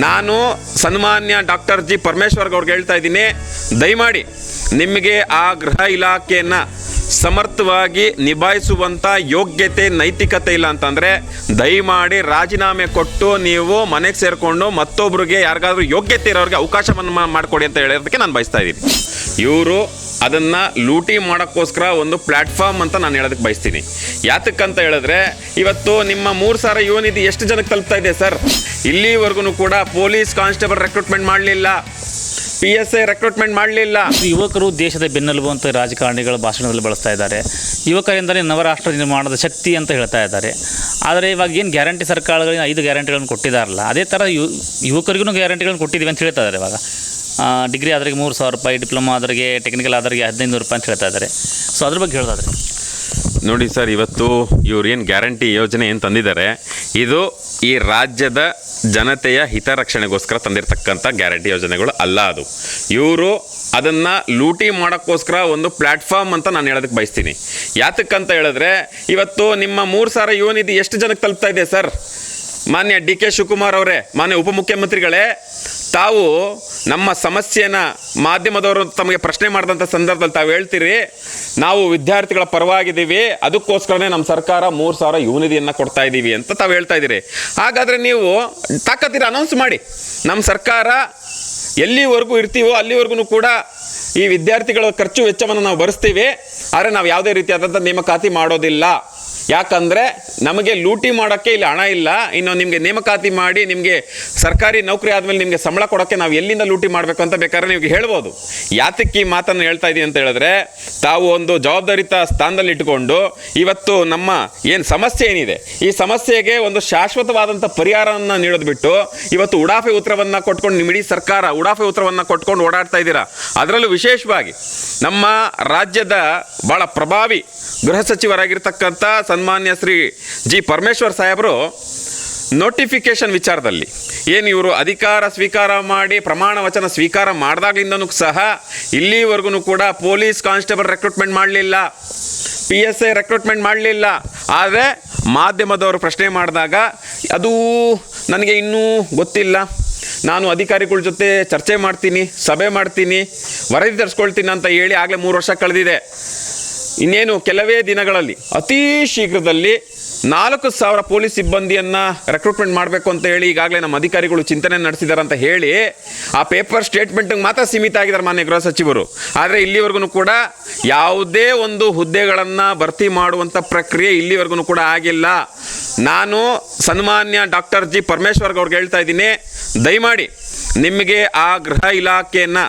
ನಾನು ಸನ್ಮಾನ್ಯ doctor G Parameshwar ಅವ್ರಿಗೆ ಹೇಳ್ತಾ ಇದ್ದೀನಿ, ದಯಮಾಡಿ ನಿಮಗೆ ಆ ಗೃಹ ಇಲಾಖೆಯನ್ನು ಸಮರ್ಥವಾಗಿ ನಿಭಾಯಿಸುವಂಥ ಯೋಗ್ಯತೆ ನೈತಿಕತೆ ಇಲ್ಲ ಅಂತಂದರೆ ದಯಮಾಡಿ ರಾಜೀನಾಮೆ ಕೊಟ್ಟು ನೀವು ಮನೆಗೆ ಸೇರಿಕೊಂಡು ಮತ್ತೊಬ್ಬರಿಗೆ ಯಾರಿಗಾದ್ರೂ ಯೋಗ್ಯತೆ ಇರೋರಿಗೆ ಅವಕಾಶವನ್ನು ಮಾಡಿಕೊಡಿ ಅಂತ ಹೇಳೋದಕ್ಕೆ ನಾನು ಬಯಸ್ತಾ ಇದ್ದೀನಿ. ಇವರು ಅದನ್ನು ಲೂಟಿ ಮಾಡೋಕ್ಕೋಸ್ಕರ ಒಂದು ಪ್ಲ್ಯಾಟ್ಫಾರ್ಮ್ ಅಂತ ನಾನು ಹೇಳೋದಕ್ಕೆ ಬಯಸ್ತೀನಿ. ಯಾತಕ್ಕಂತ ಹೇಳಿದ್ರೆ ಇವತ್ತು ನಿಮ್ಮ 3,000 ಯುವನಿಧಿ ಎಷ್ಟು ಜನಕ್ಕೆ ತಲುಪ್ತಾ ಇದೆ ಸರ್? ಇಲ್ಲಿವರೆಗೂ ಕೂಡ ಪೊಲೀಸ್ ಕಾನ್ಸ್ಟೇಬಲ್ ರೆಕ್ರೂಟ್ಮೆಂಟ್ ಮಾಡಲಿಲ್ಲ, PSI ರೆಕ್ರೂಟ್ಮೆಂಟ್ ಮಾಡಲಿಲ್ಲ. ಯುವಕರು ದೇಶದ ಬೆನ್ನೆಲುಬು ಅಂತ ರಾಜಕಾರಣಿಗಳ ಭಾಷಣದಲ್ಲಿ ಬಳಸ್ತಾ ಇದ್ದಾರೆ. ಯುವಕರೆಂದರೆ ನವರಾಷ್ಟ್ರ ನಿರ್ಮಾಣದ ಶಕ್ತಿ ಅಂತ ಹೇಳ್ತಾ ಇದ್ದಾರೆ. ಆದರೆ ಇವಾಗ ಏನು ಗ್ಯಾರಂಟಿ ಸರ್ಕಾರಗಳಿಗೆ 5 ಗ್ಯಾರಂಟಿಗಳನ್ನು ಕೊಟ್ಟಿದ್ದಾರಲ್ಲ, ಅದೇ ಥರ ಯುವಕರಿಗೂ ಗ್ಯಾರಂಟಿಗಳನ್ನು ಕೊಟ್ಟಿದ್ದೀವಿ ಅಂತ ಹೇಳ್ತಾ ಇದ್ದಾರೆ. ಇವಾಗ ಡಿಗ್ರಿ ಆದ್ರಿಗೆ 3,000 ರೂಪಾಯಿ, ಡಿಪ್ಲೊಮಾ ಆದ್ರಿಗೆ, ಟೆಕ್ನಿಕಲ್ ಆದ್ರಿಗೆ 1,500 ರೂಪಾಯಿ ಅಂತ ಹೇಳ್ತಾ ಇದ್ದಾರೆ. ಸೊ ಅದ್ರ ಬಗ್ಗೆ ಹೇಳೋದಾದ್ರೆ ನೋಡಿ ಸರ್, ಇವತ್ತು ಇವ್ರು ಏನು ಗ್ಯಾರಂಟಿ ಯೋಜನೆ ಏನು ತಂದಿದ್ದಾರೆ, ಇದು ಈ ರಾಜ್ಯದ ಜನತೆಯ ಹಿತರಕ್ಷಣೆಗೋಸ್ಕರ ತಂದಿರತಕ್ಕಂಥ ಗ್ಯಾರಂಟಿ ಯೋಜನೆಗಳು ಅಲ್ಲ. ಅದು ಇವರು ಅದನ್ನು ಲೂಟಿ ಮಾಡೋಕ್ಕೋಸ್ಕರ ಒಂದು ಪ್ಲ್ಯಾಟ್ಫಾರ್ಮ್ ಅಂತ ನಾನು ಹೇಳೋದಕ್ಕೆ ಬಯಸ್ತೀನಿ. ಯಾತಕ್ಕಂತ ಹೇಳಿದ್ರೆ ಇವತ್ತು ನಿಮ್ಮ 3,000 ಯುವನಿಧಿ ಎಷ್ಟು ಜನಕ್ಕೆ ತಲುಪ್ತಾ ಇದೆ ಸರ್? ಮಾನ್ಯ DK ಶಿವಕುಮಾರ್ ಅವರೇ, ಮಾನ್ಯ ಉಪಮುಖ್ಯಮಂತ್ರಿಗಳೇ, ತಾವು ನಮ್ಮ ಸಮಸ್ಯೆನ ಮಾಧ್ಯಮದವರು ತಮಗೆ ಪ್ರಶ್ನೆ ಮಾಡಿದಂಥ ಸಂದರ್ಭದಲ್ಲಿ ತಾವು ಹೇಳ್ತೀರಿ, ನಾವು ವಿದ್ಯಾರ್ಥಿಗಳ ಪರವಾಗಿದ್ದೀವಿ, ಅದಕ್ಕೋಸ್ಕರನೇ ನಮ್ಮ ಸರ್ಕಾರ 3,000 ಯುವನಿಧಿಯನ್ನು ಕೊಡ್ತಾ ಇದ್ದೀವಿ ಅಂತ ತಾವು ಹೇಳ್ತಾ ಇದ್ದೀರಿ. ಹಾಗಾದರೆ ನೀವು ತಾಕತ್ತಿರ ಅನೌನ್ಸ್ ಮಾಡಿ, ನಮ್ಮ ಸರ್ಕಾರ ಎಲ್ಲಿವರೆಗೂ ಇರ್ತೀವೋ ಅಲ್ಲಿವರೆಗೂ ಕೂಡ ಈ ವಿದ್ಯಾರ್ಥಿಗಳ ಖರ್ಚು ವೆಚ್ಚವನ್ನು ನಾವು ಭರಿಸ್ತೀವಿ, ಆದರೆ ನಾವು ಯಾವುದೇ ರೀತಿಯಾದಂಥ ನೇಮಕಾತಿ ಮಾಡೋದಿಲ್ಲ. ಯಾಕಂದರೆ ನಮಗೆ ಲೂಟಿ ಮಾಡೋಕ್ಕೆ ಇಲ್ಲಿ ಹಣ ಇಲ್ಲ. ಇನ್ನು ನಿಮಗೆ ನೇಮಕಾತಿ ಮಾಡಿ ನಿಮಗೆ ಸರ್ಕಾರಿ ನೌಕರಿ ಆದಮೇಲೆ ನಿಮಗೆ ಸಂಬಳ ಕೊಡೋಕ್ಕೆ ನಾವು ಎಲ್ಲಿಂದ ಲೂಟಿ ಮಾಡಬೇಕು ಅಂತ ಬೇಕಾದ್ರೆ ನೀವು ಹೇಳ್ಬೋದು. ಯಾತಕ್ಕೆ ಈ ಮಾತನ್ನು ಹೇಳ್ತಾ ಇದ್ದೀನಿ ಅಂತ ಹೇಳಿದ್ರೆ, ತಾವು ಒಂದು ಜವಾಬ್ದಾರಿತ ಸ್ಥಾನದಲ್ಲಿ ಇಟ್ಟುಕೊಂಡು ಇವತ್ತು ನಮ್ಮ ಏನು ಸಮಸ್ಯೆ ಏನಿದೆ, ಈ ಸಮಸ್ಯೆಗೆ ಒಂದು ಶಾಶ್ವತವಾದಂಥ ಪರಿಹಾರವನ್ನು ನೀಡೋದು ಬಿಟ್ಟು ಇವತ್ತು ಉಡಾಫೆ ಉತ್ತರವನ್ನು ಕೊಟ್ಕೊಂಡು ನಿಮ್ಮ ಇಡೀ ಸರ್ಕಾರ ಉಡಾಫೆ ಉತ್ತರವನ್ನು ಕೊಟ್ಕೊಂಡು ಓಡಾಡ್ತಾ ಇದ್ದೀರಾ. ಅದರಲ್ಲೂ ವಿಶೇಷವಾಗಿ ನಮ್ಮ ರಾಜ್ಯದ ಭಾಳ ಪ್ರಭಾವಿ ಗೃಹ ಸಚಿವರಾಗಿರ್ತಕ್ಕಂಥ ಸನ್ಮಾನ್ಯ ಶ್ರೀ ಜಿ ಪರಮೇಶ್ವರ್ ಸಾಹೇಬರು ನೋಟಿಫಿಕೇಶನ್ ವಿಚಾರದಲ್ಲಿ ಏನು ಇವರು ಅಧಿಕಾರ ಸ್ವೀಕಾರ ಮಾಡಿ ಪ್ರಮಾಣ ವಚನ ಸ್ವೀಕಾರ ಮಾಡಿದಾಗಲಿಂದನೂ ಸಹ ಇಲ್ಲಿವರೆಗೂ ಕೂಡ ಪೊಲೀಸ್ ಕಾನ್ಸ್ಟೇಬಲ್ ರೆಕ್ರೂಟ್ಮೆಂಟ್ ಮಾಡಲಿಲ್ಲ, PSI ರೆಕ್ರೂಟ್ಮೆಂಟ್ ಮಾಡಲಿಲ್ಲ. ಆದರೆ ಮಾಧ್ಯಮದವರು ಪ್ರಶ್ನೆ ಮಾಡಿದಾಗ ಅದು ನನಗೆ ಇನ್ನೂ ಗೊತ್ತಿಲ್ಲ, ನಾನು ಅಧಿಕಾರಿಗಳ ಜೊತೆ ಚರ್ಚೆ ಮಾಡ್ತೀನಿ, ಸಭೆ ಮಾಡ್ತೀನಿ, ವರದಿ ತರಿಸ್ಕೊಳ್ತೀನಿ ಅಂತ ಹೇಳಿ ಆಗಲೇ 3 ವರ್ಷ ಕಳೆದಿದೆ. ಇನ್ನೇನು ಕೆಲವೇ ದಿನಗಳಲ್ಲಿ ಅತೀ ಶೀಘ್ರದಲ್ಲಿ 4,000 ಪೊಲೀಸ್ ಸಿಬ್ಬಂದಿಯನ್ನು ರೆಕ್ರೂಟ್ಮೆಂಟ್ ಮಾಡಬೇಕು ಅಂತ ಹೇಳಿ ಈಗಾಗಲೇ ನಮ್ಮ ಅಧಿಕಾರಿಗಳು ಚಿಂತನೆ ನಡೆಸಿದ್ದಾರೆ ಅಂತ ಹೇಳಿ ಆ ಪೇಪರ್ ಸ್ಟೇಟ್ಮೆಂಟ್ಗೆ ಮಾತ್ರ ಸೀಮಿತ ಆಗಿದ್ದಾರೆ ಮಾನ್ಯ ಗೃಹ ಸಚಿವರು. ಆದರೆ ಇಲ್ಲಿವರೆಗೂ ಕೂಡ ಯಾವುದೇ ಒಂದು ಹುದ್ದೆಗಳನ್ನು ಭರ್ತಿ ಮಾಡುವಂಥ ಪ್ರಕ್ರಿಯೆ ಇಲ್ಲಿವರೆಗೂ ಕೂಡ ಆಗಿಲ್ಲ. ನಾನು ಸನ್ಮಾನ್ಯ ಡಾಕ್ಟರ್ ಜಿ ಪರಮೇಶ್ವರ್ ಅವ್ರಿಗೆ ಹೇಳ್ತಾ ಇದ್ದೀನಿ, ದಯಮಾಡಿ ನಿಮಗೆ ಆ ಗೃಹ ಇಲಾಖೆಯನ್ನು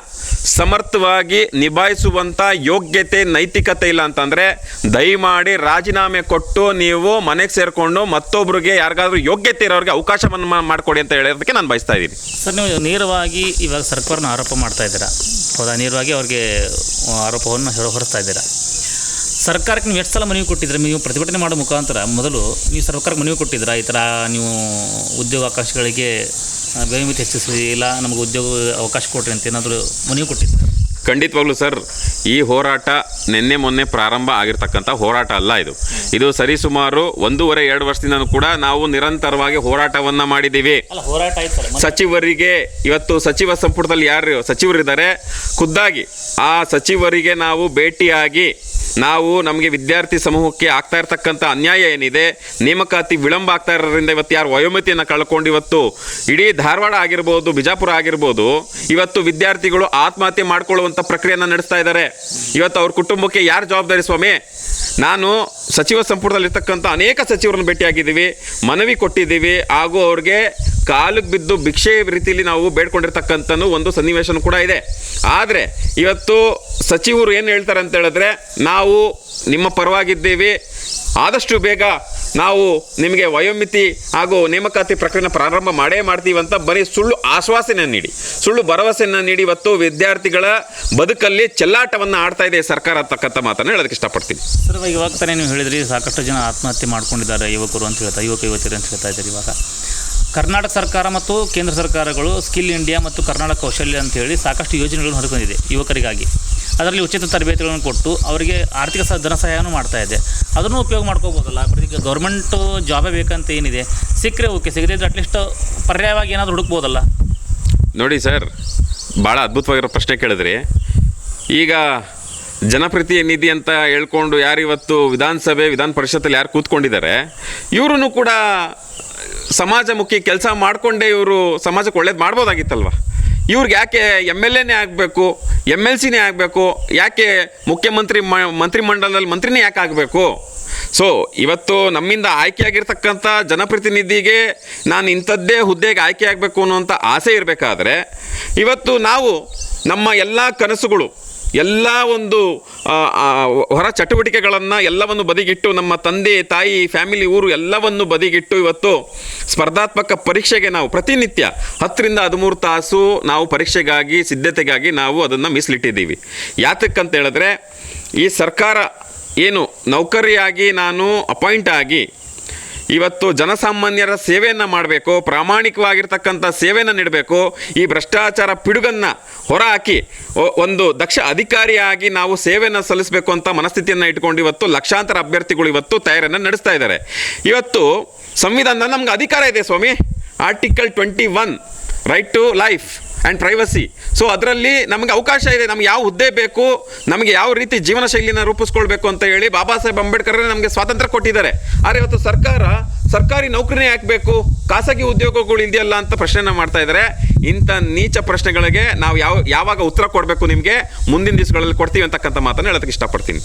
ಸಮರ್ಥವಾಗಿ ನಿಭಾಯಿಸುವಂಥ ಯೋಗ್ಯತೆ ನೈತಿಕತೆ ಇಲ್ಲ ಅಂತಂದರೆ ದಯಮಾಡಿ ರಾಜೀನಾಮೆ ಕೊಟ್ಟು ನೀವು ಮನೆಗೆ ಸೇರಿಕೊಂಡು ಮತ್ತೊಬ್ಬರಿಗೆ ಯಾರಿಗಾದ್ರೂ ಯೋಗ್ಯತೆ ಇರೋರಿಗೆ ಅವಕಾಶವನ್ನು ಮಾಡಿಕೊಡಿ ಅಂತ ಹೇಳೋದಕ್ಕೆ ನಾನು ಬಯಸ್ತಾ ಇದ್ದೀನಿ. ಸರ್, ನೀವು ನೇರವಾಗಿ ಇವಾಗ ಸರ್ಕಾರನ ಆರೋಪ ಮಾಡ್ತಾ ಇದ್ದೀರಾ, ಹೌದಾ? ನೇರವಾಗಿ ಅವ್ರಿಗೆ ಆರೋಪವನ್ನು ಹೊರಿಸ್ತಾ ಇದ್ದೀರಾ. ಸರ್ಕಾರಕ್ಕೆ ನೀವು ಎಷ್ಟು ಸಲ ಮನವಿ ಕೊಟ್ಟಿದ್ರೆ? ನೀವು ಪ್ರತಿಭಟನೆ ಮಾಡೋ ಮುಖಾಂತರ ಮೊದಲು ನೀವು ಸರ್ಕಾರಕ್ಕೆ ಮನವಿ ಕೊಟ್ಟಿದ್ದೀರಾ, ಈ ಥರ ನೀವು ಉದ್ಯೋಗಾವಕಾಶಗಳಿಗೆ ವ್ಯವಮಿತಿ ಹೆಚ್ಚಿಸಿ ಇಲ್ಲ ನಮಗೆ ಉದ್ಯೋಗ ಅವಕಾಶ ಕೊಡ್ರಿ ಅಂತ ಏನಾದರೂ ಮನವಿ ಕೊಟ್ಟಿದ್ದಾರೆ? ಖಂಡಿತವಾಗ್ಲೂ ಸರ್, ಈ ಹೋರಾಟ ನಿನ್ನೆ ಮೊನ್ನೆ ಪ್ರಾರಂಭ ಆಗಿರ್ತಕ್ಕಂಥ ಹೋರಾಟ ಅಲ್ಲ. ಇದು ಸರಿಸುಮಾರು 1.5-2 ವರ್ಷದಿಂದನೂ ಕೂಡ ನಾವು ನಿರಂತರವಾಗಿ ಹೋರಾಟವನ್ನು ಮಾಡಿದ್ದೀವಿ. ಸಚಿವರಿಗೆ ಇವತ್ತು ಸಚಿವ ಸಂಪುಟದಲ್ಲಿ ಯಾರು ಸಚಿವರಿದ್ದಾರೆ, ಖುದ್ದಾಗಿ ಆ ಸಚಿವರಿಗೆ ನಾವು ಭೇಟಿಯಾಗಿ ನಾವು ನಮಗೆ ವಿದ್ಯಾರ್ಥಿ ಸಮೂಹಕ್ಕೆ ಆಗ್ತಾ ಇರ್ತಕ್ಕಂಥ ಅನ್ಯಾಯ ಏನಿದೆ, ನೇಮಕಾತಿ ವಿಳಂಬ ಆಗ್ತಾ ಇರೋದ್ರಿಂದ ಇವತ್ತು ಯಾರು ವಯೋಮಿತಿಯನ್ನು ಕಳ್ಕೊಂಡು ಇವತ್ತು ಇಡೀ ಧಾರವಾಡ ಆಗಿರ್ಬೋದು, ಬಿಜಾಪುರ ಆಗಿರ್ಬೋದು, ಇವತ್ತು ವಿದ್ಯಾರ್ಥಿಗಳು ಆತ್ಮಹತ್ಯೆ ಮಾಡಿಕೊಳ್ಳುವಂಥ ಪ್ರಕ್ರಿಯೆಯನ್ನು ನಡೆಸ್ತಾ ಇದ್ದಾರೆ. ಇವತ್ತು ಅವ್ರ ಕುಟುಂಬಕ್ಕೆ ಯಾರು ಜವಾಬ್ದಾರಿ ಸ್ವಾಮಿ? ನಾನು ಸಚಿವ ಸಂಪುಟದಲ್ಲಿರ್ತಕ್ಕಂಥ ಅನೇಕ ಸಚಿವರನ್ನು ಭೇಟಿಯಾಗಿದ್ದೀವಿ, ಮನವಿ ಕೊಟ್ಟಿದ್ದೀವಿ, ಹಾಗೂ ಅವ್ರಿಗೆ ಕಾಲಿಗೆ ಬಿದ್ದು ಭಿಕ್ಷೆ ರೀತಿಯಲ್ಲಿ ನಾವು ಬೇಡ್ಕೊಂಡಿರ್ತಕ್ಕಂಥ ಒಂದು ಸನ್ನಿವೇಶನೂ ಕೂಡ ಇದೆ. ಆದರೆ ಇವತ್ತು ಸಚಿವರು ಏನು ಹೇಳ್ತಾರೆ ಅಂತ ಹೇಳಿದ್ರೆ, ನಾವು ನಿಮ್ಮ ಪರವಾಗಿದ್ದೀವಿ, ಆದಷ್ಟು ಬೇಗ ನಾವು ನಿಮಗೆ ವಯೋಮಿತಿ ಹಾಗೂ ನೇಮಕಾತಿ ಪ್ರಕ್ರಿಯೆಯನ್ನು ಪ್ರಾರಂಭ ಮಾಡೇ ಮಾಡ್ತೀವಿ ಅಂತ ಬರೀ ಸುಳ್ಳು ಆಶ್ವಾಸನೆ ನೀಡಿ, ಸುಳ್ಳು ಭರವಸೆಯನ್ನು ನೀಡಿ ಇವತ್ತು ವಿದ್ಯಾರ್ಥಿಗಳ ಬದುಕಲ್ಲಿ ಚೆಲ್ಲಾಟವನ್ನು ಆಡ್ತಾ ಇದೆ ಸರ್ಕಾರ ಅಂತಕ್ಕಂಥ ಮಾತನ್ನು ಹೇಳೋದಕ್ಕೆ ಇಷ್ಟಪಡ್ತೀನಿ. ಸರ್, ಇವಾಗ ತಾನೇ ನೀವು ಹೇಳಿದ್ರಿ ಸಾಕಷ್ಟು ಜನ ಆತ್ಮಹತ್ಯೆ ಮಾಡ್ಕೊಂಡಿದ್ದಾರೆ ಯುವಕರು ಅಂತ ಹೇಳ್ತಾ, ಯುವತಿಯರು ಅಂತ ಹೇಳ್ತಾ ಇದ್ದಾರೆ. ಇವಾಗ ಕರ್ನಾಟಕ ಸರ್ಕಾರ ಮತ್ತು ಕೇಂದ್ರ ಸರ್ಕಾರಗಳು ಸ್ಕಿಲ್ ಇಂಡಿಯಾ ಮತ್ತು ಕರ್ನಾಟಕ ಕೌಶಲ್ಯ ಅಂತೇಳಿ ಸಾಕಷ್ಟು ಯೋಜನೆಗಳನ್ನು ಹೊರತಂದಿದೆ ಯುವಕರಿಗಾಗಿ. ಅದರಲ್ಲಿ ಉಚಿತ ತರಬೇತಿಗಳನ್ನು ಕೊಟ್ಟು ಅವರಿಗೆ ಆರ್ಥಿಕ ಧನ ಸಹಾಯವನ್ನು ಮಾಡ್ತಾ ಇದೆ. ಅದನ್ನು ಉಪಯೋಗ ಮಾಡ್ಕೋಬೋದಲ್ಲ. ಈಗ ಗೌರ್ಮೆಂಟು ಜಾಬೇ ಬೇಕಂತ ಏನಿದೆ, ಸಿಕ್ಕರೆ ಓಕೆ, ಸಿಗದಿದ್ರೆ ಅಟ್ಲೀಸ್ಟ್ ಪರ್ಯಾಯವಾಗಿ ಏನಾದರೂ ಹುಡುಕ್ಬೋದಲ್ಲ. ನೋಡಿ ಸರ್, ಭಾಳ ಅದ್ಭುತವಾಗಿರೋ ಪ್ರಶ್ನೆ ಕೇಳಿದ್ರಿ. ಈಗ ಜನಪ್ರತಿನಿಧಿ ಅಂತ ಹೇಳ್ಕೊಂಡು ಯಾರು ಇವತ್ತು ವಿಧಾನಸಭೆ ವಿಧಾನ ಪರಿಷತ್ತಲ್ಲಿ ಯಾರು ಕೂತ್ಕೊಂಡಿದ್ದಾರೆ, ಇವರು ಕೂಡ ಸಮಾಜಮುಖಿ ಕೆಲಸ ಮಾಡಿಕೊಂಡೇ ಇವರು ಸಮಾಜಕ್ಕೆ ಒಳ್ಳೇದು ಮಾಡ್ಬೋದಾಗಿತ್ತಲ್ವ. ಇವ್ರಿಗೆ ಯಾಕೆ MLAನೇ ಆಗಬೇಕು, MLCನೇ ಆಗಬೇಕು, ಯಾಕೆ ಮಂತ್ರಿಮಂಡಲದಲ್ಲಿ ಮಂತ್ರಿನೇ ಯಾಕೆ ಆಗಬೇಕು? ಸೊ ಇವತ್ತು ನಮ್ಮಿಂದ ಆಯ್ಕೆಯಾಗಿರ್ತಕ್ಕಂಥ ಜನಪ್ರತಿನಿಧಿಗೆ ನಾನು ಇಂಥದ್ದೇ ಹುದ್ದೆಗೆ ಆಯ್ಕೆ ಆಗಬೇಕು ಅನ್ನುವಂಥ ಆಸೆ ಇರಬೇಕಾದ್ರೆ, ಇವತ್ತು ನಾವು ನಮ್ಮ ಎಲ್ಲ ಕನಸುಗಳು, ಎಲ್ಲ ಒಂದು ಹೊರ ಚಟುವಟಿಕೆಗಳನ್ನು ಎಲ್ಲವನ್ನು ಬದಿಗಿಟ್ಟು, ನಮ್ಮ ತಂದೆ ತಾಯಿ ಫ್ಯಾಮಿಲಿ ಊರು ಎಲ್ಲವನ್ನು ಬದಿಗಿಟ್ಟು ಇವತ್ತು ಸ್ಪರ್ಧಾತ್ಮಕ ಪರೀಕ್ಷೆಗೆ ನಾವು ಪ್ರತಿನಿತ್ಯ 10 ರಿಂದ 13 ತಾಸು ನಾವು ಪರೀಕ್ಷೆಗಾಗಿ ಸಿದ್ಧತೆಗಾಗಿ ನಾವು ಅದನ್ನು ಮೀಸಲಿಟ್ಟಿದ್ದೀವಿ. ಯಾತಕ್ಕಂತ ಹೇಳಿದ್ರೆ, ಈ ಸರ್ಕಾರ ಏನು ನೌಕರಿಯಾಗಿ ನಾನು ಅಪಾಯಿಂಟ್ ಆಗಿ ಇವತ್ತು ಜನಸಾಮಾನ್ಯರ ಸೇವೆಯನ್ನು ಮಾಡಬೇಕು, ಪ್ರಾಮಾಣಿಕವಾಗಿರ್ತಕ್ಕಂಥ ಸೇವೆಯನ್ನು ನೀಡಬೇಕು, ಈ ಭ್ರಷ್ಟಾಚಾರ ಪಿಡುಗನ್ನು ಹೊರಹಾಕಿ ಒಂದು ದಕ್ಷ ಅಧಿಕಾರಿಯಾಗಿ ನಾವು ಸೇವೆಯನ್ನು ಸಲ್ಲಿಸಬೇಕು ಅಂತ ಮನಸ್ಥಿತಿಯನ್ನು ಇಟ್ಕೊಂಡು ಇವತ್ತು ಲಕ್ಷಾಂತರ ಅಭ್ಯರ್ಥಿಗಳು ಇವತ್ತು ತಯಾರಿಯನ್ನು ನಡೆಸ್ತಾ ಇದ್ದಾರೆ. ಇವತ್ತು ಸಂವಿಧಾನದಲ್ಲಿ ನಮ್ಗೆ ಅಧಿಕಾರ ಇದೆ ಸ್ವಾಮಿ, article 21 right to life and privacy. So ಅದರಲ್ಲಿ ನಮಗೆ ಅವಕಾಶ ಇದೆ, ನಮ್ಗೆ ಯಾವ ಹುದ್ದೆ ಬೇಕು, ನಮಗೆ ಯಾವ ರೀತಿ ಜೀವನ ಶೈಲಿನ ರೂಪಿಸ್ಕೊಳ್ಬೇಕು ಅಂತ ಹೇಳಿ ಬಾಬಾ ಸಾಹೇಬ್ ಅಂಬೇಡ್ಕರ್ ನಮಗೆ ಸ್ವಾತಂತ್ರ್ಯ ಕೊಟ್ಟಿದ್ದಾರೆ. ಆದರೆ ಇವತ್ತು ಸರ್ಕಾರಿ ನೌಕರಿನೇ ಹಾಕಬೇಕು, ಖಾಸಗಿ ಉದ್ಯೋಗಗಳು ಇದೆಯಲ್ಲ ಅಂತ ಪ್ರಶ್ನೆನ ಮಾಡ್ತಾ ಇದ್ದಾರೆ. ಇಂಥ ನೀಚ ಪ್ರಶ್ನೆಗಳಿಗೆ ನಾವು ಯಾವಾಗ ಉತ್ತರ ಕೊಡಬೇಕು ನಿಮಗೆ ಮುಂದಿನ ದಿವಸಗಳಲ್ಲಿ ಕೊಡ್ತೀವಿ ಅಂತಕ್ಕಂಥ ಮಾತನ್ನು ಹೇಳೋದಕ್ಕೆ ಇಷ್ಟಪಡ್ತೀನಿ.